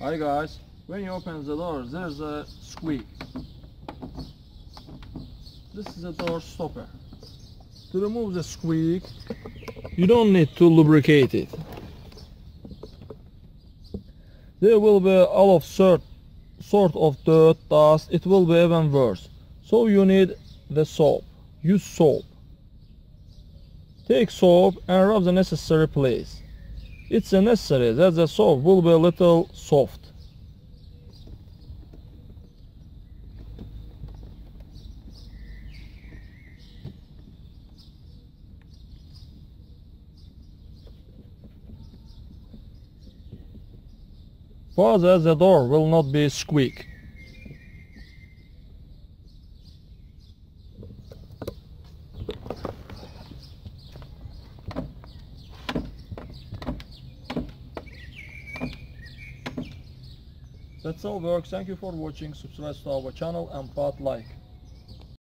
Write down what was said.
Hi guys, when you open the door there's a squeak. This is a door stopper. To remove the squeak you don't need to lubricate it. There will be all of sort of dirt, dust, it will be even worse. So you need the soap. Use soap. Take soap and rub the necessary place. It's necessary that the soap will be a little soft. For that the door will not be squeak. That's all works. Thank you for watching. Subscribe to our channel and put like.